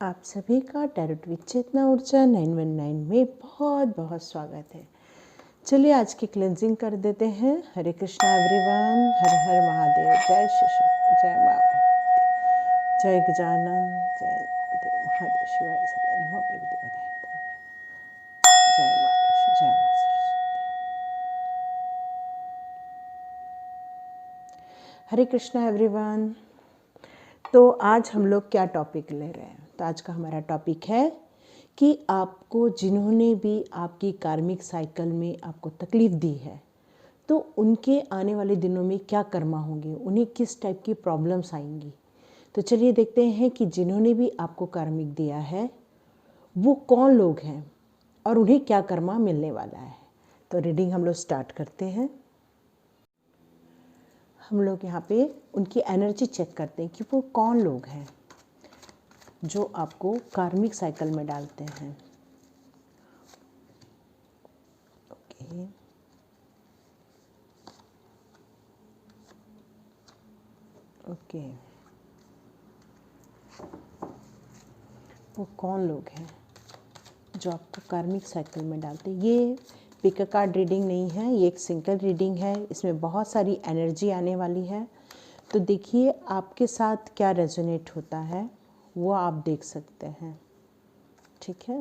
आप सभी का टैरोट विद चेतना ऊर्जा 919 में बहुत बहुत स्वागत है। चलिए आज की क्लेंजिंग कर देते हैं। हरे कृष्णा एवरीवन, हर हर महादेव, जय श्री शंकर, जय माँ भगवती, जय गजानन, जय देव महादेव शिवाय सदा नमः प्रभुदेव, जय माँ लक्ष्मी, जय माँ सरस्वती। हरे कृष्णा एवरीवन। तो आज हम लोग क्या टॉपिक ले रहे हैं? तो आज का हमारा टॉपिक है कि आपको जिन्होंने भी आपकी कार्मिक साइकिल में आपको तकलीफ़ दी है, तो उनके आने वाले दिनों में क्या कर्मा होंगे, उन्हें किस टाइप की प्रॉब्लम्स आएंगी। तो चलिए देखते हैं कि जिन्होंने भी आपको कार्मिक दिया है वो कौन लोग हैं और उन्हें क्या कर्मा मिलने वाला है। तो रीडिंग हम लोग स्टार्ट करते हैं। हम लोग यहाँ पे उनकी एनर्जी चेक करते हैं कि वो कौन लोग हैं जो आपको कार्मिक साइकिल में डालते हैं। ओके, ओके, वो कौन लोग हैं जो आपको कार्मिक साइकिल में डालते हैं। ये पिक कार्ड रीडिंग नहीं है, ये एक सिंगल रीडिंग है। इसमें बहुत सारी एनर्जी आने वाली है। तो देखिए आपके साथ क्या रेजोनेट होता है वो आप देख सकते हैं। ठीक है,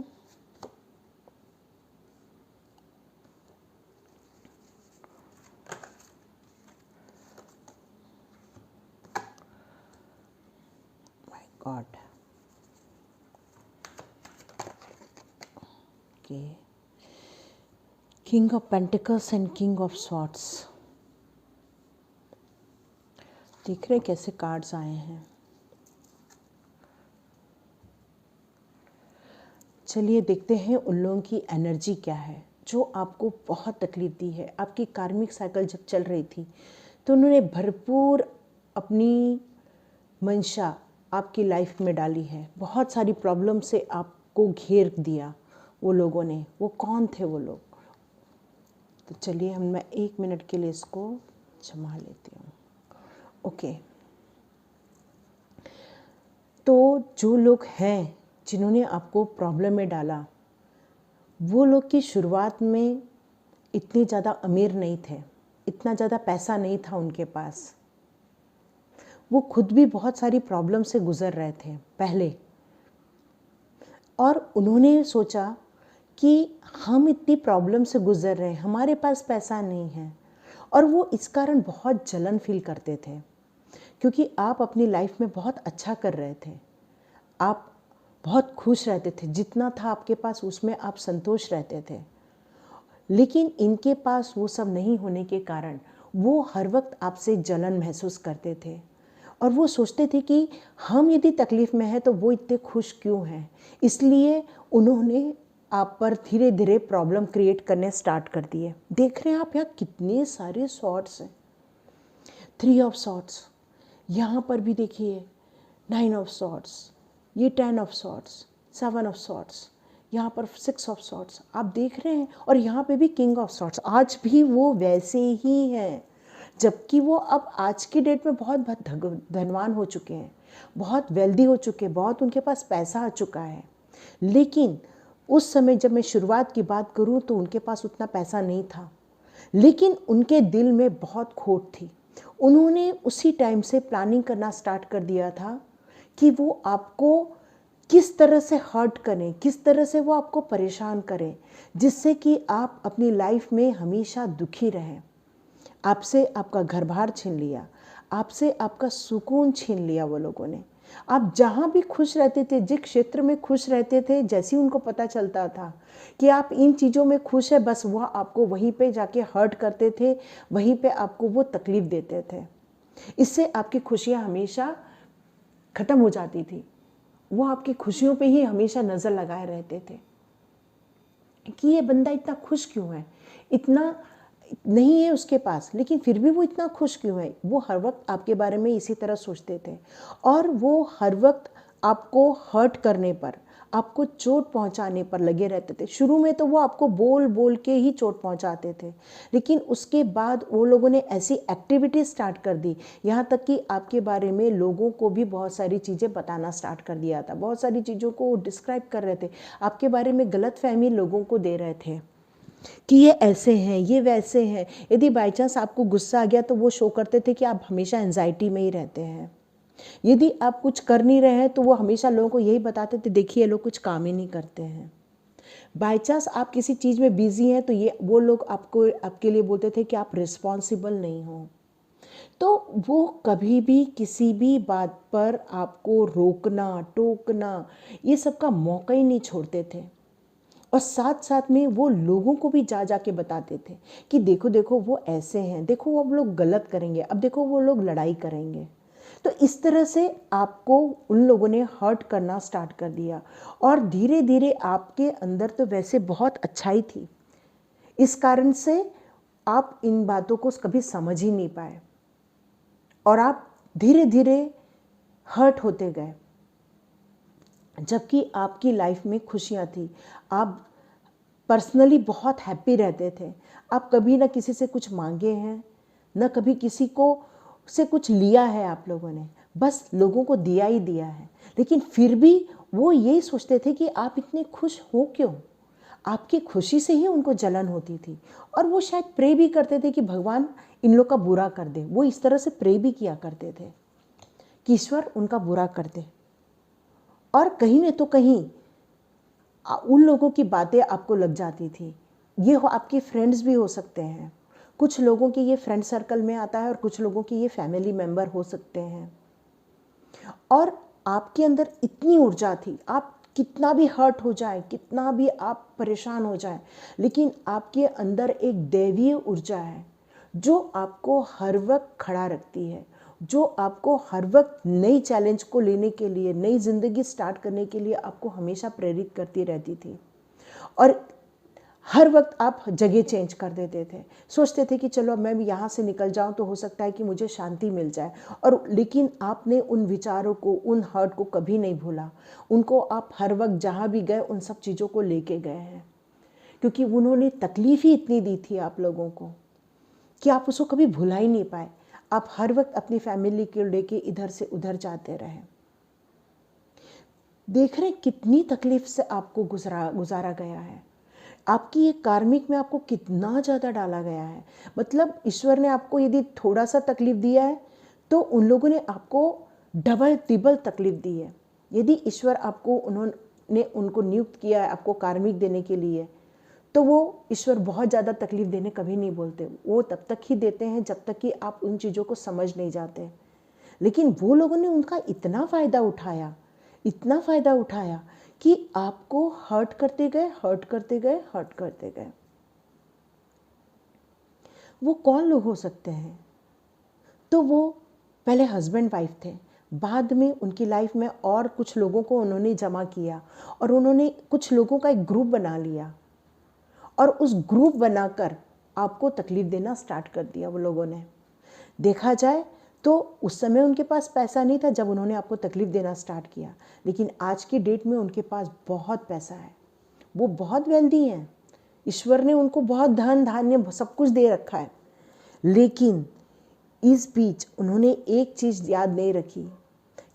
my God. Okay, king of pentacles and king of swords. देख रहे कैसे कार्ड्स आए हैं। चलिए देखते हैं उन लोगों की एनर्जी क्या है जो आपको बहुत तकलीफ़ दी है। आपकी कार्मिक साइकिल जब चल रही थी तो उन्होंने भरपूर अपनी मंशा आपकी लाइफ में डाली है। बहुत सारी प्रॉब्लम से आपको घेर दिया वो लोगों ने। वो कौन थे वो लोग? तो चलिए मैं 1 मिनट के लिए इसको जमा लेती हूँ। ओके, तो जो लोग हैं जिन्होंने आपको प्रॉब्लम में डाला, वो लोग की शुरुआत में इतने ज़्यादा अमीर नहीं थे, इतना ज़्यादा पैसा नहीं था उनके पास। वो खुद भी बहुत सारी प्रॉब्लम से गुज़र रहे थे पहले, और उन्होंने सोचा कि हम इतनी प्रॉब्लम से गुज़र रहे हैं, हमारे पास पैसा नहीं है। और वो इस कारण बहुत जलन फील करते थे क्योंकि आप अपनी लाइफ में बहुत अच्छा कर रहे थे, आप बहुत खुश रहते थे, जितना था आपके पास उसमें आप संतोष रहते थे। लेकिन इनके पास वो सब नहीं होने के कारण वो हर वक्त आपसे जलन महसूस करते थे और वो सोचते थे कि हम यदि तकलीफ़ में हैं तो वो इतने खुश क्यों हैं। इसलिए उन्होंने आप पर धीरे धीरे प्रॉब्लम क्रिएट करने स्टार्ट कर दिए। देख रहे हैं आप यहाँ कितने सारे सॉर्ट्स हैं। 3 ऑफ सॉर्ट्स, यहाँ पर भी देखिए 9 ऑफ सॉर्ट्स, ये 10 ऑफ सॉर्ट्स, 7 ऑफ सॉर्ट्स, यहाँ पर 6 ऑफ सॉर्ट्स आप देख रहे हैं। और यहाँ पे भी किंग ऑफ सॉर्ट्स। आज भी वो वैसे ही हैं, जबकि वो अब आज की डेट में बहुत धनवान हो चुके हैं, बहुत वेल्दी हो चुके हैं, बहुत उनके पास पैसा आ चुका है। लेकिन उस समय जब मैं शुरुआत की बात करूँ तो उनके पास उतना पैसा नहीं था, लेकिन उनके दिल में बहुत खोट थी। उन्होंने उसी टाइम से प्लानिंग करना स्टार्ट कर दिया था कि वो आपको किस तरह से हर्ट करें, किस तरह से वो आपको परेशान करें, जिससे कि आप अपनी लाइफ में हमेशा दुखी रहें। आपसे आपका घर बार छीन लिया, आपसे आपका सुकून छीन लिया वो लोगों ने। आप जहाँ भी खुश रहते थे, जिस क्षेत्र में खुश रहते थे, जैसे ही उनको पता चलता था कि आप इन चीज़ों में खुश है, बस वह आपको वहीं पे जाके हर्ट करते थे, वहीं पे आपको वो तकलीफ़ देते थे। इससे आपकी खुशियाँ हमेशा ख़त्म हो जाती थी। वो आपकी खुशियों पे ही हमेशा नज़र लगाए रहते थे कि ये बंदा इतना खुश क्यों है, इतना नहीं है उसके पास लेकिन फिर भी वो इतना खुश क्यों है। वो हर वक्त आपके बारे में इसी तरह सोचते थे और वो हर वक्त आपको हर्ट करने पर, आपको चोट पहुंचाने पर लगे रहते थे। शुरू में तो वो आपको बोल बोल के ही चोट पहुंचाते थे, लेकिन उसके बाद वो लोगों ने ऐसी एक्टिविटी स्टार्ट कर दी, यहाँ तक कि आपके बारे में लोगों को भी बहुत सारी चीज़ें बताना स्टार्ट कर दिया था। बहुत सारी चीज़ों को डिस्क्राइब कर रहे थे, आपके बारे में गलतफहमी लोगों को दे रहे थे कि ये ऐसे हैं, ये वैसे हैं। यदि बाई चांस आपको गुस्सा आ गया तो वो शो करते थे कि आप हमेशा एंजाइटी में ही रहते हैं। यदि आप कुछ कर नहीं रहे हैं तो वो हमेशा लोगों को यही बताते थे, देखिए ये लोग कुछ काम ही नहीं करते हैं। बाई चांस आप किसी चीज़ में बिजी हैं तो ये वो लोग आपके लिए बोलते थे कि आप रिस्पॉन्सिबल नहीं हो। तो वो कभी भी किसी भी बात पर आपको रोकना टोकना ये सब का मौका ही नहीं छोड़ते थे। और साथ साथ में वो लोगों को भी जा जा के बताते थे कि देखो देखो वो ऐसे हैं, देखो वो लोग गलत करेंगे, अब देखो वो लोग लड़ाई करेंगे। तो इस तरह से आपको उन लोगों ने हर्ट करना स्टार्ट कर दिया। और धीरे धीरे आपके अंदर तो वैसे बहुत अच्छाई थी, इस कारण से आप इन बातों को कभी समझ ही नहीं पाए और आप धीरे धीरे हर्ट होते गए। जबकि आपकी लाइफ में खुशियाँ थी, आप पर्सनली बहुत हैप्पी रहते थे। आप कभी ना किसी से कुछ मांगे हैं, न कभी किसी को से कुछ लिया है आप लोगों ने, बस लोगों को दिया ही दिया है। लेकिन फिर भी वो यही सोचते थे कि आप इतने खुश हो क्यों। आपकी खुशी से ही उनको जलन होती थी और वो शायद प्रे भी करते थे कि भगवान इन लोग का बुरा कर दे। वो इस तरह से प्रे भी किया करते थे कि ईश्वर उनका बुरा कर दे। और कहीं न तो कहीं उन लोगों की बातें आपको लग जाती थी। ये आपके फ्रेंड्स भी हो सकते हैं, कुछ लोगों के ये फ्रेंड सर्कल में आता है और कुछ लोगों के ये फैमिली मेंबर हो सकते हैं। और आपके अंदर इतनी ऊर्जा थी, आप कितना भी हर्ट हो जाए, कितना भी आप परेशान हो जाए, लेकिन आपके अंदर एक दैवीय ऊर्जा है जो आपको हर वक्त खड़ा रखती है, जो आपको हर वक्त नई चैलेंज को लेने के लिए, नई ज़िंदगी स्टार्ट करने के लिए आपको हमेशा प्रेरित करती रहती थी। और हर वक्त आप जगह चेंज कर देते थे, सोचते थे कि चलो मैं भी यहाँ से निकल जाऊँ तो हो सकता है कि मुझे शांति मिल जाए। और लेकिन आपने उन विचारों को, उन हर्ट को कभी नहीं भूला। उनको आप हर वक्त जहाँ भी गए उन सब चीज़ों को लेके गए हैं, क्योंकि उन्होंने तकलीफ़ ही इतनी दी थी आप लोगों को कि आप उसको कभी भुला ही नहीं पाए। आप हर वक्त अपनी फैमिली को लेके इधर से उधर जाते रहे। देख रहे कितनी तकलीफ से आपको गुजारा गया है। आपकी ये कार्मिक में आपको कितना ज़्यादा डाला गया है। मतलब ईश्वर ने आपको यदि थोड़ा सा तकलीफ दिया है तो उन लोगों ने आपको डबल ट्रिपल तकलीफ दी है। यदि ईश्वर आपको उन्होंने उनको नियुक्त किया है आपको कार्मिक देने के लिए, तो वो ईश्वर बहुत ज़्यादा तकलीफ देने कभी नहीं बोलते। वो तब तक ही देते हैं जब तक कि आप उन चीज़ों को समझ नहीं जाते। लेकिन वो लोगों ने उनका इतना फ़ायदा उठाया, इतना फ़ायदा उठाया कि आपको हर्ट करते गए, हर्ट करते गए, हर्ट करते गए। वो कौन लोग हो सकते हैं? तो वो पहले हस्बैंड वाइफ थे, बाद में उनकी लाइफ में और कुछ लोगों को उन्होंने जमा किया और उन्होंने कुछ लोगों का एक ग्रुप बना लिया और उस ग्रुप बनाकर आपको तकलीफ देना स्टार्ट कर दिया। वो लोगों ने देखा जाए तो उस समय उनके पास पैसा नहीं था जब उन्होंने आपको तकलीफ देना स्टार्ट किया, लेकिन आज की डेट में उनके पास बहुत पैसा है, वो बहुत वेल्दी हैं। ईश्वर ने उनको बहुत धन धान्य सब कुछ दे रखा है, लेकिन इस बीच उन्होंने एक चीज़ याद नहीं रखी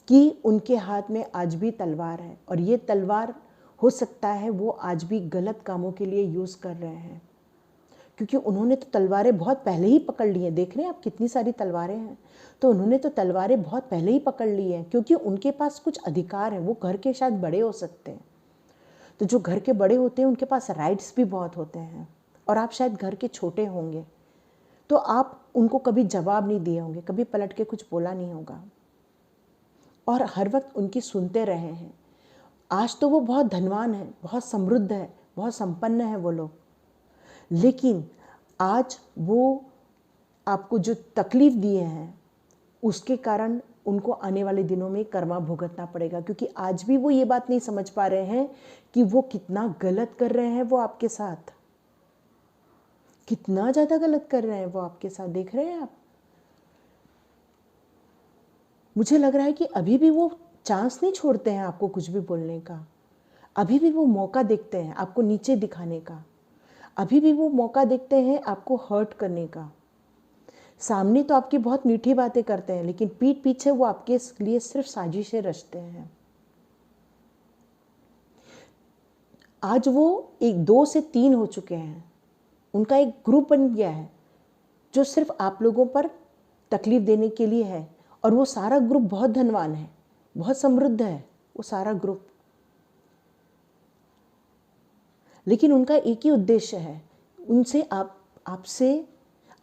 कि उनके हाथ में आज भी तलवार है और ये तलवार हो सकता है वो आज भी गलत कामों के लिए यूज़ कर रहे हैं, क्योंकि उन्होंने तो तलवारें बहुत पहले ही पकड़ ली हैं। देख रहे हैं आप कितनी सारी तलवारें हैं, तो उन्होंने तो तलवारें बहुत पहले ही पकड़ ली हैं, क्योंकि उनके पास कुछ अधिकार है। वो घर के शायद बड़े हो सकते हैं, तो जो घर के बड़े होते हैं उनके पास राइट्स भी बहुत होते हैं, और आप शायद घर के छोटे होंगे तो आप उनको कभी जवाब नहीं दिए होंगे, कभी पलट के कुछ बोला नहीं होगा और हर वक्त उनकी सुनते रहे हैं। आज तो वो बहुत धनवान है, बहुत समृद्ध है, बहुत संपन्न है वो लोग, लेकिन आज वो आपको जो तकलीफ़ दिए हैं उसके कारण उनको आने वाले दिनों में कर्मा भुगतना पड़ेगा, क्योंकि आज भी वो ये बात नहीं समझ पा रहे हैं कि वो कितना गलत कर रहे हैं। वो आपके साथ कितना ज़्यादा गलत कर रहे हैं वो आपके साथ, देख रहे हैं आप। मुझे लग रहा है कि अभी भी वो चांस नहीं छोड़ते हैं आपको कुछ भी बोलने का। अभी भी वो मौका देखते हैं आपको नीचे दिखाने का, अभी भी वो मौका देखते हैं आपको हर्ट करने का। सामने तो आपकी बहुत मीठी बातें करते हैं, लेकिन पीठ पीछे वो आपके लिए सिर्फ साजिशें रचते हैं। आज वो 2 से 3 हो चुके हैं, उनका एक ग्रुप बन गया है जो सिर्फ आप लोगों पर तकलीफ देने के लिए है। और वो सारा ग्रुप बहुत धनवान है, बहुत समृद्ध है वो सारा ग्रुप। लेकिन उनका एक ही उद्देश्य है, उनसे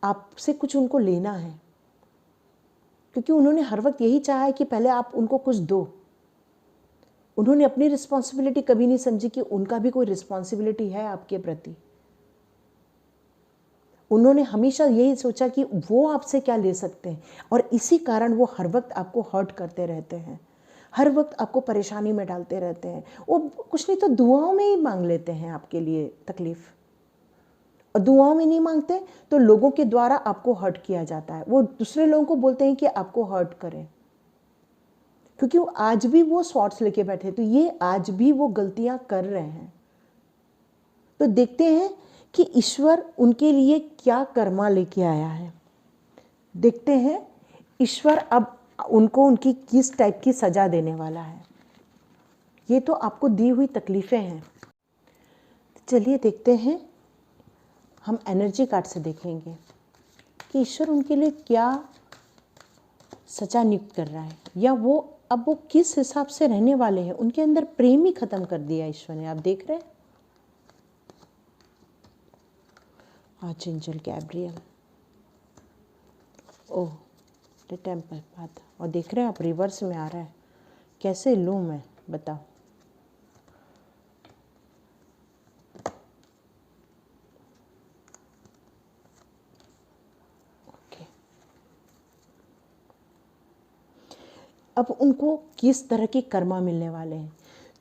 आपसे कुछ उनको लेना है, क्योंकि उन्होंने हर वक्त यही चाहा है कि पहले आप उनको कुछ दो। उन्होंने अपनी रिस्पॉन्सिबिलिटी कभी नहीं समझी कि उनका भी कोई रिस्पॉन्सिबिलिटी है आपके प्रति। उन्होंने हमेशा यही सोचा कि वो आपसे क्या ले सकते हैं, और इसी कारण वो हर वक्त आपको हर्ट करते रहते हैं, हर वक्त आपको परेशानी में डालते रहते हैं। वो कुछ नहीं तो दुआओं में ही मांग लेते हैं आपके लिए तकलीफ़, और दुआओं में नहीं मांगते तो लोगों के द्वारा आपको हर्ट किया जाता है। वो दूसरे लोगों को बोलते हैं कि आपको हर्ट करें, क्योंकि वो आज भी वो शॉर्ट्स लेके बैठे, तो ये आज भी वो गलतियां कर रहे हैं। तो देखते हैं कि ईश्वर उनके लिए क्या कर्मा लेके आया है। देखते हैं ईश्वर अब उनको उनकी किस टाइप की सज़ा देने वाला है। ये तो आपको दी हुई तकलीफ़ें हैं। चलिए देखते हैं, हम एनर्जी कार्ड से देखेंगे कि ईश्वर उनके लिए क्या सजा नियुक्त कर रहा है, या वो अब वो किस हिसाब से रहने वाले हैं। उनके अंदर प्रेम ही खत्म कर दिया ईश्वर ने। आप देख रहे हैं archangel Gabriel, oh the temple path, और देख रहे हैं आप रिवर्स में आ रहा है। कैसे लूँ मैं, बताओ। अब उनको किस तरह के कर्मा मिलने वाले हैं।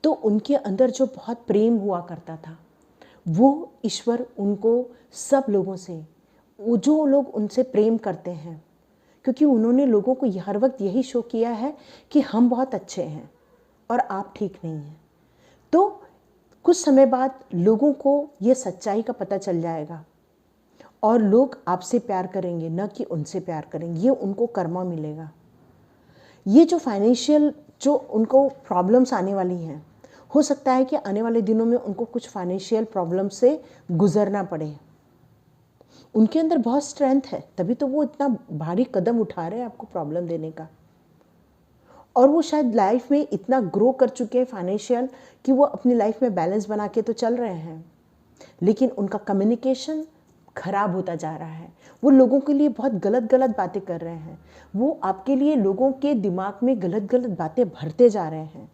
तो उनके अंदर जो बहुत प्रेम हुआ करता था, वो ईश्वर उनको सब लोगों से, वो जो लोग उनसे प्रेम करते हैं, क्योंकि उन्होंने लोगों को हर वक्त यही शो किया है कि हम बहुत अच्छे हैं और आप ठीक नहीं हैं। तो कुछ समय बाद लोगों को ये सच्चाई का पता चल जाएगा और लोग आपसे प्यार करेंगे, न कि उनसे प्यार करेंगे। ये उनको कर्मा मिलेगा। ये जो फाइनेंशियल जो उनको प्रॉब्लम्स आने वाली हैं, हो सकता है कि आने वाले दिनों में उनको कुछ फाइनेंशियल प्रॉब्लम से गुजरना पड़े। उनके अंदर बहुत स्ट्रेंथ है, तभी तो वो इतना भारी कदम उठा रहे हैं आपको प्रॉब्लम देने का। और वो शायद लाइफ में इतना ग्रो कर चुके हैं फाइनेंशियल कि वो अपनी लाइफ में बैलेंस बना के तो चल रहे हैं, लेकिन उनका कम्युनिकेशन खराब होता जा रहा है। वो लोगों के लिए बहुत गलत गलत बातें कर रहे हैं। वो आपके लिए लोगों के दिमाग में गलत गलत बातें भरते जा रहे हैं,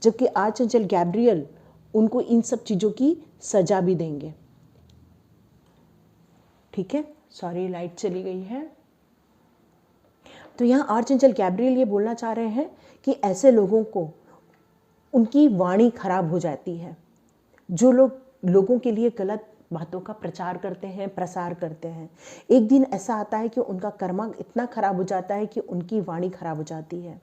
जबकि आर्चएंजल गैब्रियल उनको इन सब चीज़ों की सजा भी देंगे। ठीक है, सॉरी लाइट चली गई है। तो यहाँ आर्चएंजल गैब्रियल ये बोलना चाह रहे हैं कि ऐसे लोगों को उनकी वाणी खराब हो जाती है, जो लोग लोगों के लिए गलत बातों का प्रचार करते हैं, प्रसार करते हैं। एक दिन ऐसा आता है कि उनका कर्मा इतना खराब हो जाता है कि उनकी वाणी खराब हो जाती है।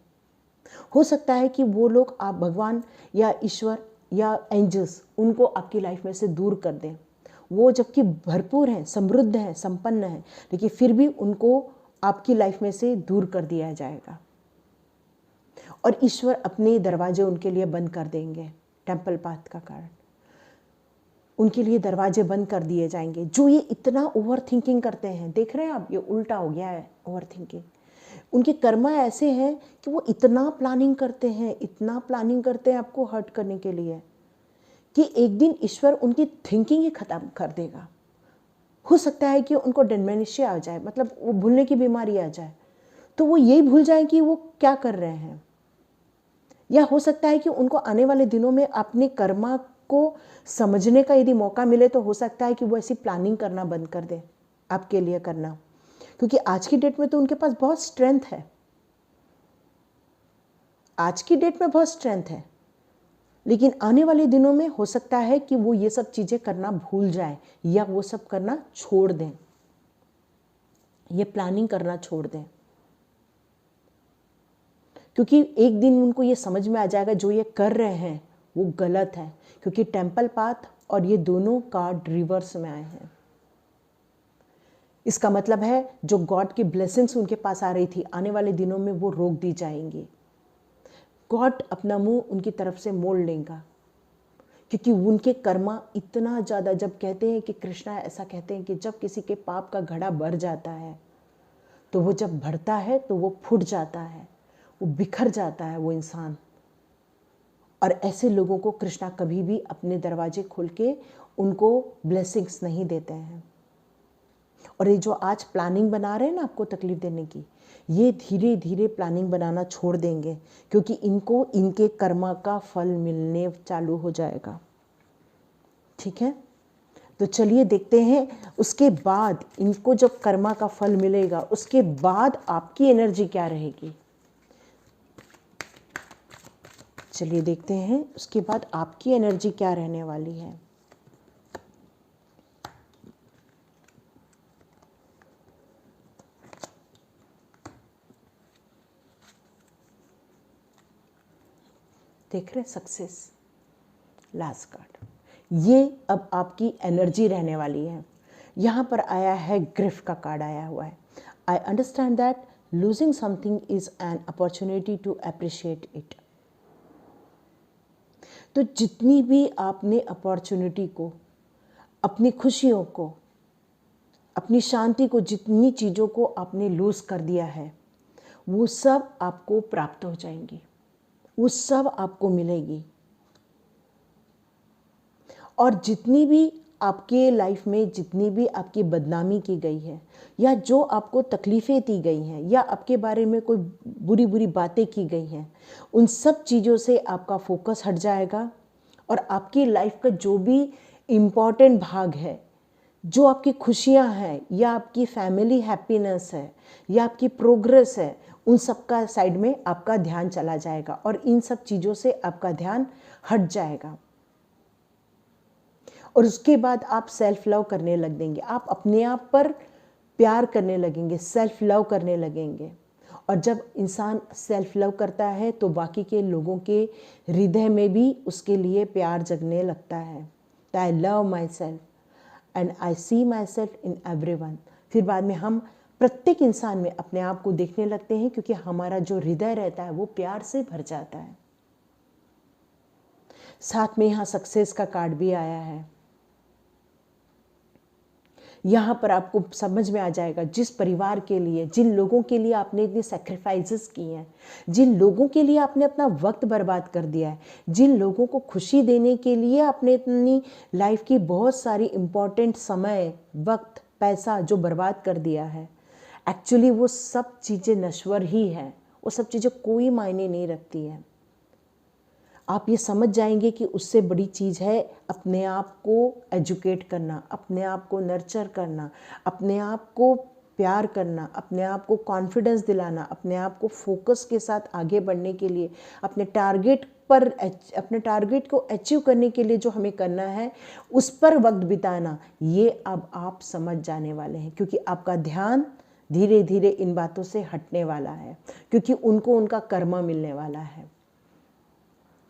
हो सकता है कि वो लोग आप भगवान या ईश्वर या एंजल्स उनको आपकी लाइफ में से दूर कर दें। वो जबकि भरपूर हैं, समृद्ध हैं, संपन्न हैं, लेकिन फिर भी उनको आपकी लाइफ में से दूर कर दिया जाएगा और ईश्वर अपने दरवाजे उनके लिए बंद कर देंगे। टेम्पल पाथ का कारण उनके लिए दरवाजे बंद कर दिए जाएंगे। जो ये इतना ओवर थिंकिंग करते हैं, देख रहे हैं आप, ये उल्टा हो गया है ओवर थिंकिंग। उनके कर्मा ऐसे हैं कि वो इतना प्लानिंग करते हैं, इतना प्लानिंग करते हैं आपको हर्ट करने के लिए, कि एक दिन ईश्वर उनकी थिंकिंग ही खत्म कर देगा। हो सकता है कि उनको डिमेंशिया आ जाए, मतलब वो भूलने की बीमारी आ जाए, तो वो यही भूल जाए कि वो क्या कर रहे हैं। या हो सकता है कि उनको आने वाले दिनों में अपने कर्मा को समझने का यदि मौका मिले, तो हो सकता है कि वो ऐसी प्लानिंग करना बंद कर दे आपके लिए करना, क्योंकि आज की डेट में तो उनके पास बहुत स्ट्रेंथ है। आज की डेट में बहुत स्ट्रेंथ है, लेकिन आने वाले दिनों में हो सकता है कि वो ये सब चीज़ें करना भूल जाए या वो सब करना छोड़ दें, ये प्लानिंग करना छोड़ दें, क्योंकि एक दिन उनको ये समझ में आ जाएगा जो ये कर रहे हैं वो गलत है, क्योंकि टेम्पल पाथ और ये दोनों कार्ड रिवर्स में आए हैं। इसका मतलब है जो गॉड की ब्लेसिंग्स उनके पास आ रही थी, आने वाले दिनों में वो रोक दी जाएंगी। गॉड अपना मुंह उनकी तरफ से मोड़ लेगा, क्योंकि उनके कर्मा इतना ज़्यादा, जब कहते हैं कि कृष्णा ऐसा कहते हैं कि जब किसी के पाप का घड़ा भर जाता है तो वो जब भरता है तो वो फूट जाता है, वो बिखर जाता है वो इंसान। और ऐसे लोगों को कृष्णा कभी भी अपने दरवाजे खोल के उनको ब्लेसिंग्स नहीं देते हैं। और ये जो आज प्लानिंग बना रहे हैं ना आपको तकलीफ देने की, ये धीरे धीरे प्लानिंग बनाना छोड़ देंगे, क्योंकि इनको इनके कर्मा का फल मिलने चालू हो जाएगा। ठीक है, तो चलिए देखते हैं उसके बाद इनको जब कर्मा का फल मिलेगा उसके बाद आपकी एनर्जी क्या रहेगी। चलिए देखते हैं उसके बाद आपकी एनर्जी क्या रहने वाली है। देख रहे सक्सेस, लास्ट कार्ड, ये अब आपकी एनर्जी रहने वाली है। यहाँ पर आया है ग्रिफ का कार्ड आया हुआ है। I understand that losing something is an opportunity to appreciate it. तो जितनी भी आपने अपॉर्चुनिटी को, अपनी खुशियों को, अपनी शांति को, जितनी चीज़ों को आपने लूज कर दिया है, वो सब आपको प्राप्त हो जाएंगी, वो सब आपको मिलेगी। और जितनी भी आपके लाइफ में जितनी भी आपकी बदनामी की गई है, या जो आपको तकलीफ़ें दी गई हैं, या आपके बारे में कोई बुरी बुरी बातें की गई हैं, उन सब चीज़ों से आपका फोकस हट जाएगा। और आपकी लाइफ का जो भी इम्पॉर्टेंट भाग है, जो आपकी खुशियां हैं, या आपकी फैमिली हैप्पीनेस है, या आपकी प्रोग्रेस है, उन सब का साइड में आपका ध्यान चला जाएगा और इन सब चीज़ों से आपका ध्यान हट जाएगा। और उसके बाद आप सेल्फ लव करने लग देंगे, आप अपने आप पर प्यार करने लगेंगे, सेल्फ लव करने लगेंगे। और जब इंसान सेल्फ लव करता है तो बाकी के लोगों के हृदय में भी उसके लिए प्यार जगने लगता है। I love myself and I see myself in everyone. फिर बाद में हम प्रत्येक इंसान में अपने आप को देखने लगते हैं, क्योंकि हमारा जो हृदय रहता है वो प्यार से भर जाता है। साथ में यहाँ सक्सेस का कार्ड भी आया है। यहाँ पर आपको समझ में आ जाएगा, जिस परिवार के लिए, जिन लोगों के लिए आपने इतनी सैक्रिफाइसेस की हैं, जिन लोगों के लिए आपने अपना वक्त बर्बाद कर दिया है, जिन लोगों को खुशी देने के लिए आपने अपनी लाइफ की बहुत सारी इम्पॉर्टेंट समय, वक्त, पैसा जो बर्बाद कर दिया है, एक्चुअली वो सब चीज़ें नश्वर ही हैं, वो सब चीज़ें कोई मायने नहीं रखती हैं। आप ये समझ जाएंगे कि उससे बड़ी चीज़ है अपने आप को एजुकेट करना, अपने आप को नर्चर करना, अपने आप को प्यार करना, अपने आप को कॉन्फिडेंस दिलाना, अपने आप को फोकस के साथ आगे बढ़ने के लिए, अपने टारगेट को अचीव करने के लिए जो हमें करना है उस पर वक्त बिताना, ये अब आप समझ जाने वाले हैं। क्योंकि आपका ध्यान धीरे धीरे इन बातों से हटने वाला है, क्योंकि उनको उनका कर्मा मिलने वाला है।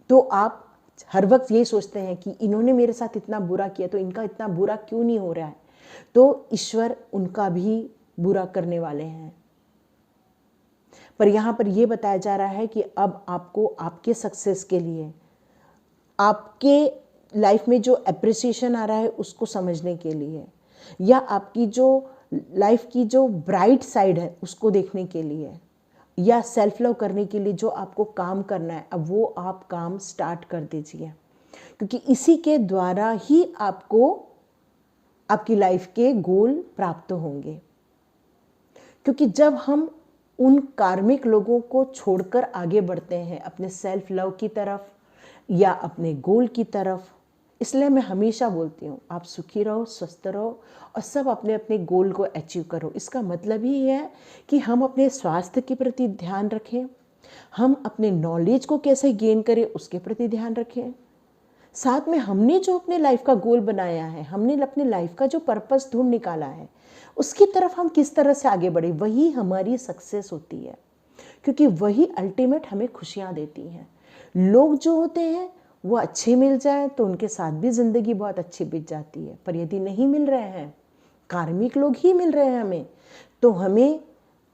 तो आप हर वक्त ये सोचते हैं कि इन्होंने मेरे साथ इतना बुरा किया तो इनका इतना बुरा क्यों नहीं हो रहा है, तो ईश्वर उनका भी बुरा करने वाले हैं। पर यहाँ पर यह बताया जा रहा है कि अब आपको आपके सक्सेस के लिए, आपके लाइफ में जो अप्रिसिएशन आ रहा है उसको समझने के लिए, या आपकी जो लाइफ की जो ब्राइट साइड है उसको देखने के लिए, या सेल्फ लव करने के लिए जो आपको काम करना है, अब वो आप काम स्टार्ट कर दीजिए। क्योंकि इसी के द्वारा ही आपको आपकी लाइफ के गोल प्राप्त होंगे। क्योंकि जब हम उन कार्मिक लोगों को छोड़कर आगे बढ़ते हैं अपने सेल्फ लव की तरफ या अपने गोल की तरफ, इसलिए मैं हमेशा बोलती हूँ आप सुखी रहो, स्वस्थ रहो और सब अपने अपने गोल को अचीव करो। इसका मतलब ही है कि हम अपने स्वास्थ्य के प्रति ध्यान रखें, हम अपने नॉलेज को कैसे गेन करें उसके प्रति ध्यान रखें, साथ में हमने जो अपने लाइफ का गोल बनाया है, हमने अपने लाइफ का जो पर्पस ढूंढ निकाला है उसकी तरफ हम किस तरह से आगे बढ़े, वही हमारी सक्सेस होती है। क्योंकि वही अल्टीमेट हमें खुशियाँ देती हैं। लोग जो होते हैं वो अच्छे मिल जाए तो उनके साथ भी ज़िंदगी बहुत अच्छी बीत जाती है। पर यदि नहीं मिल रहे हैं, कार्मिक लोग ही मिल रहे हैं हमें, तो हमें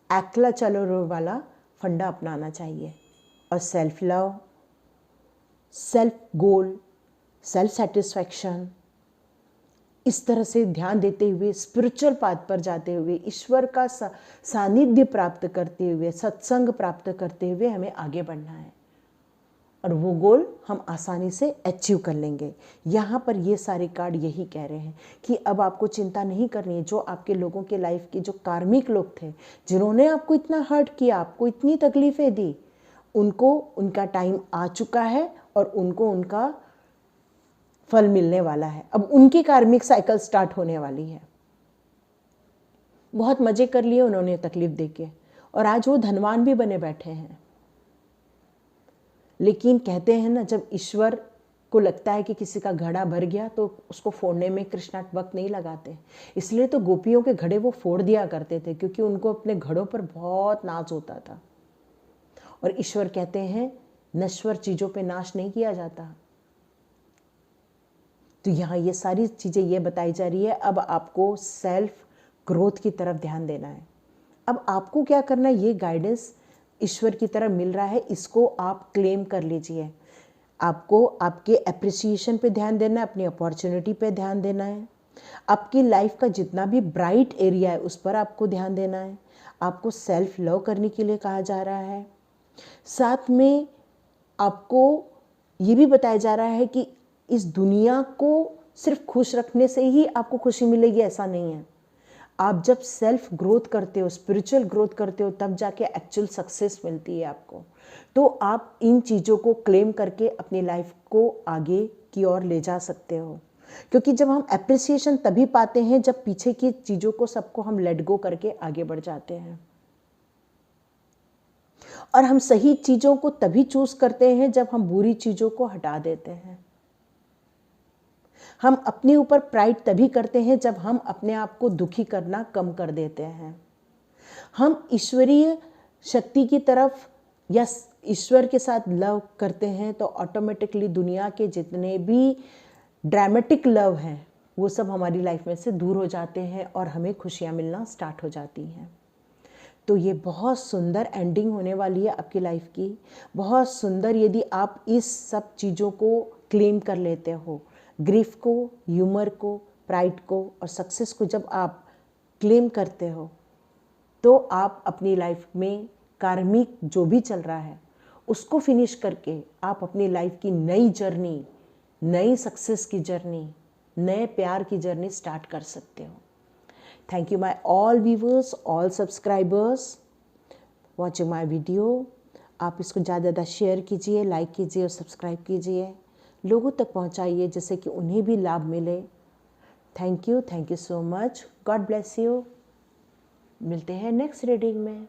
अकेला चलो रो वाला फंडा अपनाना चाहिए और self love, self goal, self satisfaction, इस तरह से ध्यान देते हुए स्पिरिचुअल पाथ पर जाते हुए, ईश्वर का सानिध्य प्राप्त करते हुए, सत्संग प्राप्त करते हुए हमें आगे बढ़ना है और वो गोल हम आसानी से अचीव कर लेंगे। यहाँ पर ये सारे कार्ड यही कह रहे हैं कि अब आपको चिंता नहीं करनी है। जो आपके लोगों के लाइफ के जो कार्मिक लोग थे, जिन्होंने आपको इतना हर्ट किया, आपको इतनी तकलीफ़ें दी, उनको उनका टाइम आ चुका है और उनको उनका फल मिलने वाला है। अब उनकी कार्मिक साइकिल स्टार्ट होने वाली है। बहुत मज़े कर लिए उन्होंने तकलीफ देके और आज वो धनवान भी बने बैठे हैं। लेकिन कहते हैं ना, जब ईश्वर को लगता है कि किसी का घड़ा भर गया तो उसको फोड़ने में कृष्णा वक्त नहीं लगाते। इसलिए तो गोपियों के घड़े वो फोड़ दिया करते थे, क्योंकि उनको अपने घड़ों पर बहुत नाज होता था। और ईश्वर कहते हैं नश्वर चीज़ों पे नाश नहीं किया जाता। तो यहाँ ये सारी चीज़ें ये बताई जा रही है, अब आपको सेल्फ ग्रोथ की तरफ ध्यान देना है। अब आपको क्या करना है, ये गाइडेंस ईश्वर की तरफ मिल रहा है, इसको आप क्लेम कर लीजिए। आपको आपके एप्रिसिएशन पे ध्यान देना है, अपनी अपॉर्चुनिटी पे ध्यान देना है, आपकी लाइफ का जितना भी ब्राइट एरिया है उस पर आपको ध्यान देना है। आपको सेल्फ लव करने के लिए कहा जा रहा है। साथ में आपको ये भी बताया जा रहा है कि इस दुनिया को सिर्फ खुश रखने से ही आपको खुशी मिलेगी, ऐसा नहीं है। आप जब सेल्फ ग्रोथ करते हो, स्पिरिचुअल ग्रोथ करते हो, तब जाके एक्चुअल सक्सेस मिलती है आपको। तो आप इन चीज़ों को क्लेम करके अपनी लाइफ को आगे की ओर ले जा सकते हो, क्योंकि जब हम एप्रिसिएशन तभी पाते हैं जब पीछे की चीज़ों को सबको हम लेट गो करके आगे बढ़ जाते हैं। और हम सही चीज़ों को तभी चूज करते हैं जब हम बुरी चीज़ों को हटा देते हैं। हम अपने ऊपर प्राइड तभी करते हैं जब हम अपने आप को दुखी करना कम कर देते हैं। हम ईश्वरीय शक्ति की तरफ या ईश्वर के साथ लव करते हैं तो ऑटोमेटिकली दुनिया के जितने भी ड्रामेटिक लव हैं वो सब हमारी लाइफ में से दूर हो जाते हैं और हमें खुशियाँ मिलना स्टार्ट हो जाती हैं। तो ये बहुत सुंदर एंडिंग होने वाली है आपकी लाइफ की, बहुत सुंदर। यदि आप इस सब चीज़ों को क्लेम कर लेते हो, ग्रीफ को, ह्यूमर को, प्राइड को और सक्सेस को जब आप क्लेम करते हो, तो आप अपनी लाइफ में कार्मिक जो भी चल रहा है उसको फिनिश करके आप अपनी लाइफ की नई जर्नी, नई सक्सेस की जर्नी, नए प्यार की जर्नी स्टार्ट कर सकते हो। Thank you my all viewers, all subscribers watching my video. आप इसको ज़्यादा ज़्यादा शेयर कीजिए, लाइक कीजिए और सब्सक्राइब कीजिए, लोगों तक पहुंचाइए जिससे कि उन्हें भी लाभ मिले। Thank you so much. God bless you. मिलते हैं नेक्स्ट रीडिंग में।